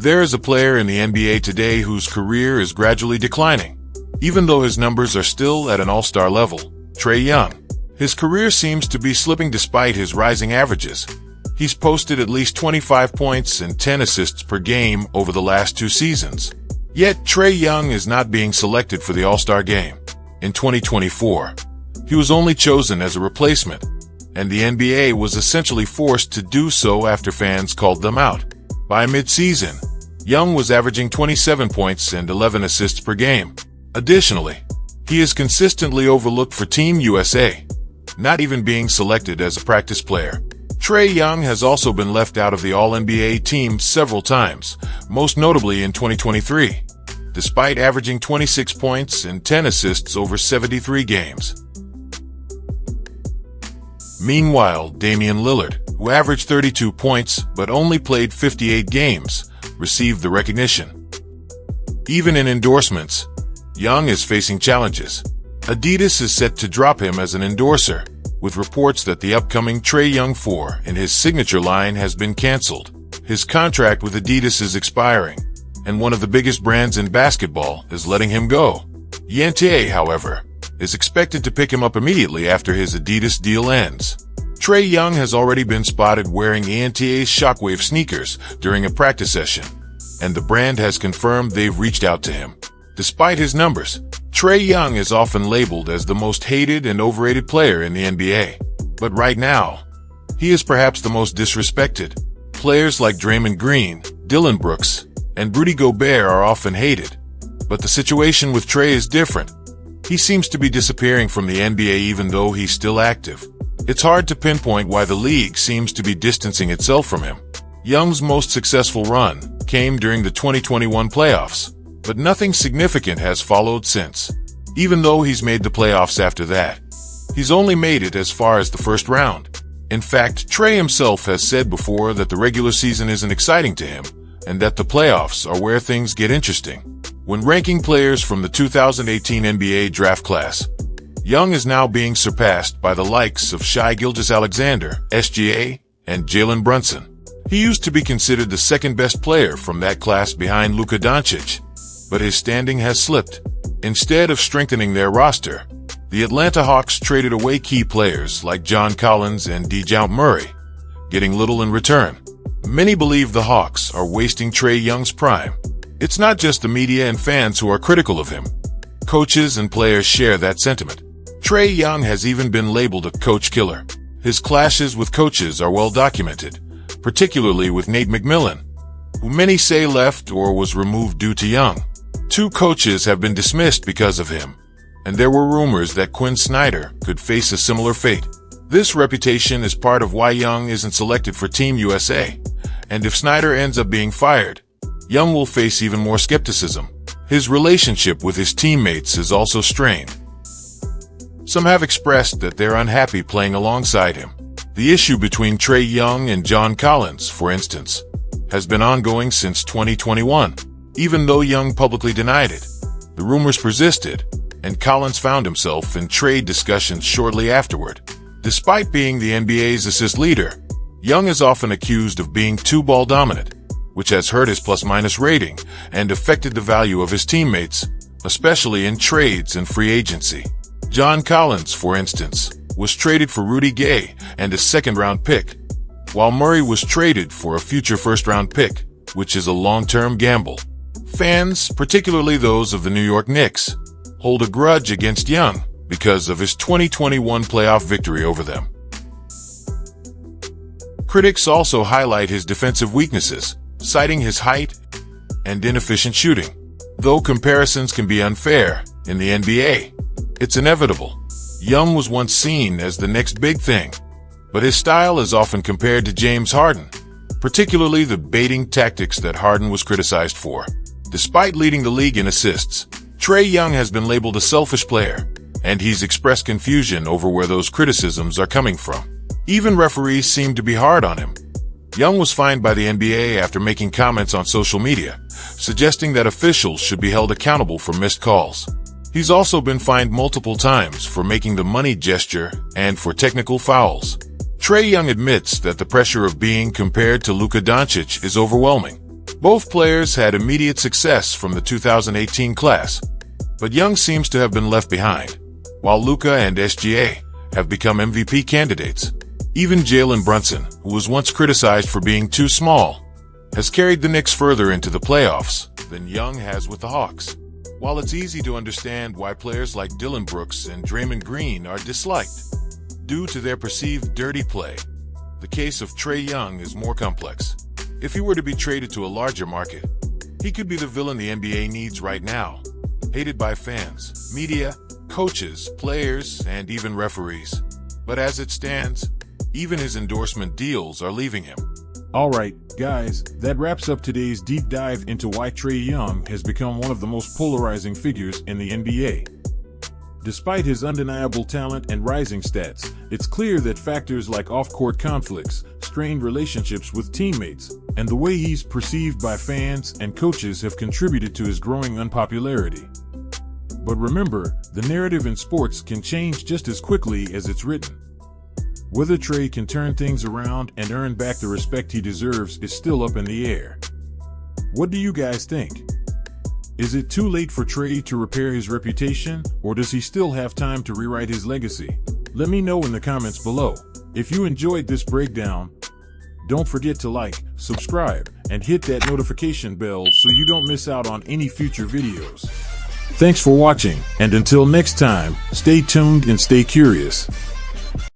There is a player in the NBA today whose career is gradually declining. Even though his numbers are still at an all-star level, Trae Young. His career seems to be slipping despite his rising averages. He's posted at least 25 points and 10 assists per game over the last 2 seasons. Yet, Trae Young is not being selected for the All-Star game. In 2024, he was only chosen as a replacement, and the NBA was essentially forced to do so after fans called them out. By mid-season, Young was averaging 27 points and 11 assists per game. Additionally, he is consistently overlooked for Team USA, not even being selected as a practice player. Trae Young has also been left out of the All-NBA team several times, most notably in 2023, despite averaging 26 points and 10 assists over 73 games. Meanwhile, Damian Lillard, who averaged 32 points but only played 58 games, received the recognition. Even in endorsements, Young is facing challenges. Adidas is set to drop him as an endorser, with reports that the upcoming Trae Young 4 in his signature line has been canceled. His contract with Adidas is expiring, and one of the biggest brands in basketball is letting him go. Trae, however, is expected to pick him up immediately after his Adidas deal ends. Trae Young has already been spotted wearing Trae's Shockwave sneakers during a practice session, and the brand has confirmed they've reached out to him. Despite his numbers, Trae Young is often labeled as the most hated and overrated player in the NBA. But right now, he is perhaps the most disrespected. Players like Draymond Green, Dillon Brooks, and Rudy Gobert are often hated. But the situation with Trae is different. He seems to be disappearing from the NBA even though he's still active. It's hard to pinpoint why the league seems to be distancing itself from him. Young's most successful run came during the 2021 playoffs, but nothing significant has followed since. Even though he's made the playoffs after that, he's only made it as far as the first round. In fact, Trae himself has said before that the regular season isn't exciting to him, and that the playoffs are where things get interesting. When ranking players from the 2018 NBA draft class, Young is now being surpassed by the likes of Shai Gilgeous-Alexander, SGA, and Jalen Brunson. He used to be considered the second-best player from that class behind Luka Doncic, but his standing has slipped. Instead of strengthening their roster, the Atlanta Hawks traded away key players like John Collins and DeJounte Murray, getting little in return. Many believe the Hawks are wasting Trae Young's prime. It's not just the media and fans who are critical of him. Coaches and players share that sentiment. Trae Young has even been labeled a coach killer. His clashes with coaches are well documented, particularly with Nate McMillan, who many say left or was removed due to Young. 2 coaches have been dismissed because of him, and there were rumors that Quinn Snyder could face a similar fate. This reputation is part of why Young isn't selected for Team USA, and if Snyder ends up being fired, Young will face even more skepticism. His relationship with his teammates is also strained. Some have expressed that they're unhappy playing alongside him. The issue between Trae Young and John Collins, for instance, has been ongoing since 2021. Even though Young publicly denied it, the rumors persisted, and Collins found himself in trade discussions shortly afterward. Despite being the NBA's assist leader, Young is often accused of being too ball dominant, which has hurt his plus-minus rating and affected the value of his teammates, especially in trades and free agency. John Collins, for instance, was traded for Rudy Gay and a second-round pick, while Murray was traded for a future first-round pick, which is a long-term gamble. Fans, particularly those of the New York Knicks, hold a grudge against Young because of his 2021 playoff victory over them. Critics also highlight his defensive weaknesses, citing his height and inefficient shooting. Though comparisons can be unfair in the NBA, it's inevitable. Young was once seen as the next big thing, but his style is often compared to James Harden, particularly the baiting tactics that Harden was criticized for. Despite leading the league in assists, Trae Young has been labeled a selfish player, and he's expressed confusion over where those criticisms are coming from. Even referees seem to be hard on him. Young was fined by the NBA after making comments on social media, suggesting that officials should be held accountable for missed calls. He's also been fined multiple times for making the money gesture and for technical fouls. Trae Young admits that the pressure of being compared to Luka Doncic is overwhelming. Both players had immediate success from the 2018 class, but Young seems to have been left behind, while Luka and SGA have become MVP candidates. Even Jalen Brunson, who was once criticized for being too small, has carried the Knicks further into the playoffs than Young has with the Hawks. While it's easy to understand why players like Dillon Brooks and Draymond Green are disliked due to their perceived dirty play, the case of Trae Young is more complex. If he were to be traded to a larger market, he could be the villain the NBA needs right now, hated by fans, media, coaches, players, and even referees. But as it stands, even his endorsement deals are leaving him. Alright, guys, that wraps up today's deep dive into why Trae Young has become one of the most polarizing figures in the NBA. Despite his undeniable talent and rising stats, it's clear that factors like off-court conflicts, strained relationships with teammates, and the way he's perceived by fans and coaches have contributed to his growing unpopularity. But remember, the narrative in sports can change just as quickly as it's written. Whether Trae can turn things around and earn back the respect he deserves is still up in the air. What do you guys think? Is it too late for Trae to repair his reputation, or does he still have time to rewrite his legacy? Let me know in the comments below. If you enjoyed this breakdown, don't forget to like, subscribe, and hit that notification bell so you don't miss out on any future videos. Thanks for watching, and until next time, stay tuned and stay curious.